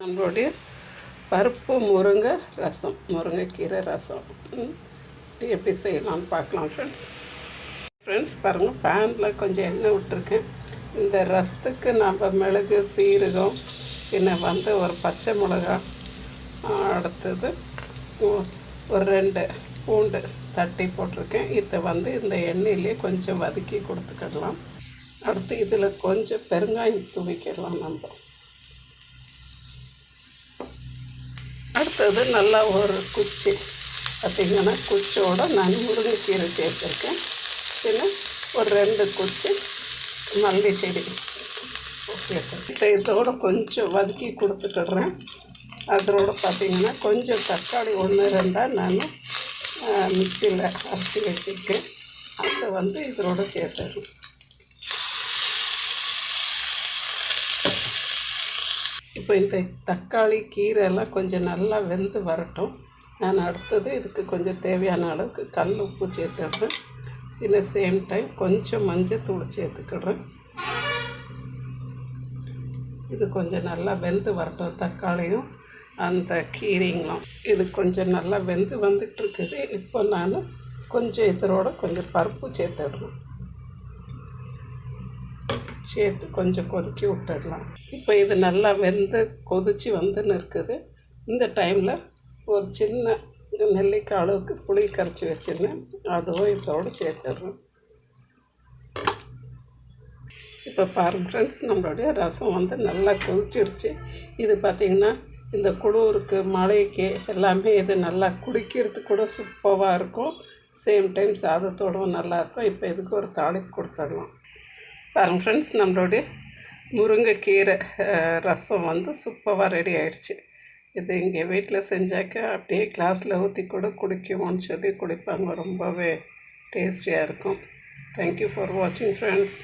நம்மளுடைய பருப்பு முருங்கை ரசம், முருங்கைக்கீரை ரசம் எப்படி செய்யலாம்னு பார்க்கலாம் ஃப்ரெண்ட்ஸ் பாருங்கள், பேனில் கொஞ்சம் எண்ணெய் விட்டுருக்கேன். இந்த ரசத்துக்கு நம்ம மிளகு, சீரகம், பின்ன ஒரு பச்சை மிளகா, அடுத்தது ஒரு 2 பூண்டு தட்டி போட்டிருக்கேன். இதை இந்த எண்ணெயிலே கொஞ்சம் வதக்கி கொடுத்துக்கிடலாம். அடுத்து இதில் கொஞ்சம் பெருங்காயம் தூவிக்கிடலாம். அடுத்தது நல்லா ஒரு குச்சி பார்த்திங்கன்னா, குச்சியோடு நான் முருங்கைக்கீரை சேர்த்துருக்கேன். பின்ன ஒரு 2 குச்சி மல்லி செடி சேர்த்துருக்கேன். இதோடு கொஞ்சம் வதக்கி கொடுத்துக்கிடுறேன். அதோடு பார்த்திங்கன்னா கொஞ்சம் தக்காளி 1-2 நான் மிக்சியில் அரைச்சி வச்சுருக்கேன். அதை இதோடு சேர்த்துடுறேன். இப்போ இந்த தக்காளி கீரை எல்லாம் கொஞ்சம் நல்லா வெந்து வரட்டும். நான் அடுத்தது இதுக்கு கொஞ்சம் தேவையான அளவுக்கு கல் உப்பு சேர்த்துடுறேன். இந்த சேம் டைம் கொஞ்சம் மஞ்சத்தூள் சேர்த்துக்கிடுறேன். இது கொஞ்சம் நல்லா வெந்து வரட்டும். தக்காளியும் அந்த கீரைங்களும் இது கொஞ்சம் நல்லா வெந்து வந்துட்டுருக்குது. இப்போ நான் கொஞ்சம் இதோட கொஞ்சம் பருப்பு சேர்த்துடுறேன். சேர்த்து கொஞ்சம் கொதிக்க விட்டுடலாம். இப்போ இது நல்லா வெந்து கொதித்து வந்துன்னு இருக்குது. இந்த டைமில் ஒரு சின்ன நெல்லிக்காய் அளவுக்கு புளி கரைச்சி வச்சுருந்தேன், அதுவும் இதோடு சேர்த்துடுறேன். இப்போ பாருங்கள் ஃப்ரெண்ட்ஸ், நம்மளுடைய ரசம் நல்லா கொதிச்சிடுச்சு. இது பார்த்திங்கன்னா இந்த குளிருக்கு, மழைக்கு எல்லாமே இது நல்லா குடிக்கிறதுக்கு கூட சூப்பராக இருக்கும். சேம் டைம் சாதத்தோடவும் நல்லாயிருக்கும். இப்போ இதுக்கு ஒரு தாளிப்பு கொடுத்துடலாம். பாருங்கள் ஃப்ரெண்ட்ஸ், நம்மளுடைய முருங்கைக்கீரை ரசம் சூப்பராக ரெடி ஆகிடுச்சு. இது இங்கே வீட்டில் செஞ்சாக்க அப்படியே கிளாஸில் ஊற்றி கூட குடிக்குமோன்னு சொல்லி குடிப்பாங்க. ரொம்பவே டேஸ்டியாக இருக்கும். தேங்க்யூ ஃபார் வாட்சிங் ஃப்ரெண்ட்ஸ்.